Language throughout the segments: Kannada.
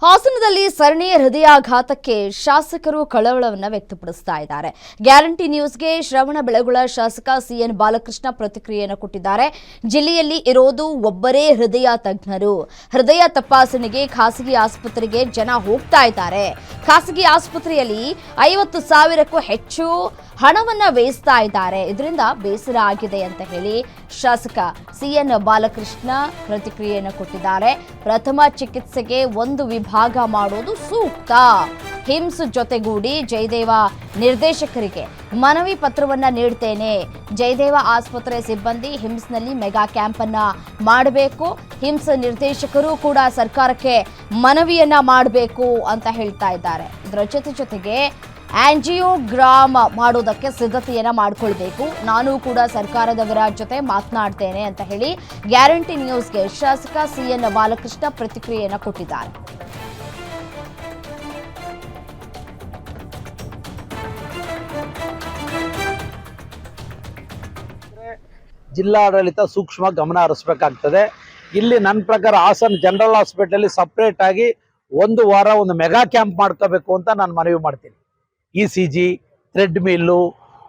ಹಾಸನದಲ್ಲಿ ಸರಣಿ ಹೃದಯಾಘಾತಕ್ಕೆ ಶಾಸಕರು ಕಳವಳವನ್ನು ವ್ಯಕ್ತಪಡಿಸ್ತಾ ಇದ್ದಾರೆ. ಗ್ಯಾರಂಟಿ ನ್ಯೂಸ್ಗೆ ಶ್ರವಣಬೆಳಗೊಳ ಶಾಸಕ ಸಿಎನ್ ಬಾಲಕೃಷ್ಣ ಪ್ರತಿಕ್ರಿಯೆಯನ್ನು ಕೊಟ್ಟಿದ್ದಾರೆ. ಜಿಲ್ಲೆಯಲ್ಲಿ ಇರೋದು ಒಬ್ಬರೇ ಹೃದಯ ತಜ್ಞರು. ಹೃದಯ ತಪಾಸಣೆಗೆ ಖಾಸಗಿ ಆಸ್ಪತ್ರೆಗೆ ಜನ ಹೋಗ್ತಾ ಇದ್ದಾರೆ. ಖಾಸಗಿ ಆಸ್ಪತ್ರೆಯಲ್ಲಿ 50,000ಕ್ಕೂ ಹೆಚ್ಚು ಹಣವನ್ನ ಬೇಯಿಸ್ತಾ ಇದ್ದಾರೆ. ಇದರಿಂದ ಬೇಸರ ಆಗಿದೆ ಅಂತ ಹೇಳಿ ಶಾಸಕ ಸಿಎನ್ ಬಾಲಕೃಷ್ಣ ಪ್ರತಿಕ್ರಿಯೆಯನ್ನು ಕೊಟ್ಟಿದ್ದಾರೆ. ಪ್ರಥಮ ಚಿಕಿತ್ಸೆಗೆ ಒಂದು ವಿಭಾಗ ಮಾಡೋದು ಸೂಕ್ತ. ಹಿಮ್ಸ್ ಜೊತೆಗೂಡಿ ಜಯದೇವ ನಿರ್ದೇಶಕರಿಗೆ ಮನವಿ ಪತ್ರವನ್ನ ನೀಡ್ತೇನೆ. ಜಯದೇವ ಆಸ್ಪತ್ರೆ ಸಿಬ್ಬಂದಿ ಹಿಮ್ಸ್ನಲ್ಲಿ ಮೆಗಾ ಕ್ಯಾಂಪ್ ಅನ್ನ ಮಾಡಬೇಕು. ಹಿಮ್ಸ್ ನಿರ್ದೇಶಕರು ಕೂಡ ಸರ್ಕಾರಕ್ಕೆ ಮನವಿಯನ್ನ ಮಾಡಬೇಕು ಅಂತ ಹೇಳ್ತಾ ಇದ್ದಾರೆ. ಇದರ ಜೊತೆಗೆ ಆಂಜಿಯೋಗ್ರಾಮ್ ಮಾಡೋದಕ್ಕೆ ಸಿದ್ಧತೆಯನ್ನ ಮಾಡಿಕೊಳ್ಬೇಕು. ನಾನು ಕೂಡ ಸರ್ಕಾರದವರ ಜೊತೆ ಮಾತನಾಡ್ತೇನೆ ಅಂತ ಹೇಳಿ ಗ್ಯಾರಂಟಿ ನ್ಯೂಸ್ಗೆ ಶಾಸಕ ಸಿಎನ್ ಬಾಲಕೃಷ್ಣ ಪ್ರತಿಕ್ರಿಯೆಯನ್ನು ಕೊಟ್ಟಿದ್ದಾರೆ. ಜಿಲ್ಲಾಡಳಿತ ಸೂಕ್ಷ್ಮ ಗಮನ ಹರಿಸಬೇಕಾಗ್ತದೆ. ಇಲ್ಲಿ ನನ್ನ ಪ್ರಕಾರ ಹಾಸನ ಜನರಲ್ ಹಾಸ್ಪಿಟಲ್ ಸಪರೇಟ್ ಆಗಿ ಒಂದು ವಾರ ಒಂದು ಮೆಗಾ ಕ್ಯಾಂಪ್ ಮಾಡ್ಕೋಬೇಕು ಅಂತ ನಾನು ಮನವಿ ಮಾಡ್ತೀನಿ. ECG, ಥ್ರೆಡ್ ಮಿಲ್ಲು,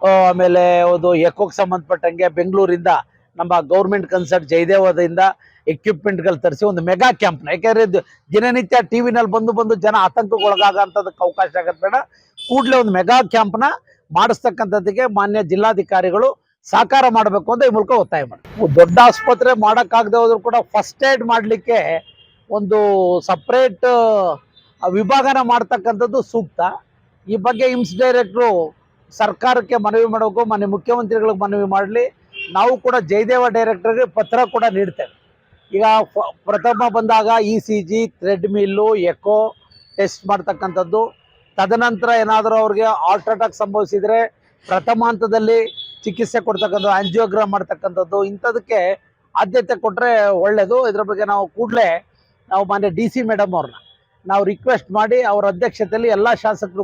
ಆಮೇಲೆ ಒಂದು ಎಕೋಗೆ ಸಂಬಂಧಪಟ್ಟಂಗೆ ಬೆಂಗಳೂರಿಂದ ನಮ್ಮ ಗೌರ್ಮೆಂಟ್ ಕನ್ಸಲ್ಟ್ ಜಯದೇವದಿಂದ ಎಕ್ವಿಪ್ಮೆಂಟ್ಗಳು ತರಿಸಿ ಒಂದು ಮೆಗಾ ಕ್ಯಾಂಪ್ನ, ಯಾಕೆಂದರೆ ದಿನನಿತ್ಯ ಟಿವಿನಲ್ಲಿ ಬಂದು ಜನ ಆತಂಕಕ್ಕೊಳಗಾಗಂಥದಕ್ಕೆ ಅವಕಾಶ ಆಗೋದು ಬೇಡ. ಕೂಡಲೇ ಒಂದು ಮೆಗಾ ಕ್ಯಾಂಪ್ನ ಮಾಡಿಸ್ತಕ್ಕಂಥದ್ದಕ್ಕೆ ಮಾನ್ಯ ಜಿಲ್ಲಾಧಿಕಾರಿಗಳು ಸಹಕಾರ ಮಾಡಬೇಕು ಅಂತ ಈ ಮೂಲಕ ಒತ್ತಾಯ ಮಾಡಿ, ದೊಡ್ಡ ಆಸ್ಪತ್ರೆ ಮಾಡೋಕ್ಕಾಗದೆ ಹೋದ್ರು ಕೂಡ ಫಸ್ಟ್ ಏಡ್ ಮಾಡಲಿಕ್ಕೆ ಒಂದು ಸಪ್ರೇಟ್ ವಿಭಾಗನ ಮಾಡ್ತಕ್ಕಂಥದ್ದು ಸೂಕ್ತ. ಈ ಬಗ್ಗೆ ಹಿಮ್ಸ್ ಡೈರೆಕ್ಟ್ರು ಸರ್ಕಾರಕ್ಕೆ ಮನವಿ ಮಾಡಬೇಕು, ಮಾನ್ಯ ಮುಖ್ಯಮಂತ್ರಿಗಳಿಗೆ ಮನವಿ ಮಾಡಲಿ. ನಾವು ಕೂಡ ಜಯದೇವ ಡೈರೆಕ್ಟರ್ಗೆ ಪತ್ರ ಕೂಡ ನೀಡ್ತೇವೆ. ಈಗ ಪ್ರಥಮ ಬಂದಾಗ ECG, treadmill, echo test ಮಾಡ್ತಕ್ಕಂಥದ್ದು, ತದನಂತರ ಏನಾದರೂ ಅವ್ರಿಗೆ ಹಾರ್ಟ್ ಅಟ್ಯಾಕ್ ಸಂಭವಿಸಿದರೆ ಪ್ರಥಮ ಹಂತದಲ್ಲಿ ಚಿಕಿತ್ಸೆ ಕೊಡ್ತಕ್ಕಂಥದ್ದು, ಆಂಜಿಯೋಗ್ರಾಮ್ ಮಾಡ್ತಕ್ಕಂಥದ್ದು, ಇಂಥದಕ್ಕೆ ಆದ್ಯತೆ ಕೊಟ್ಟರೆ ಒಳ್ಳೆಯದು. ಇದರ ಬಗ್ಗೆ ನಾವು ಕೂಡಲೇ ನಾವು ಮಾನ್ಯ DC ಮೇಡಮ್ ಅವ್ರನ್ನ ನಾವು ರಿಕ್ವೆಸ್ಟ್ ಮಾಡಿ ಅವರ ಅಧ್ಯಕ್ಷತೆಯಲ್ಲಿ ಎಲ್ಲ ಶಾಸಕರು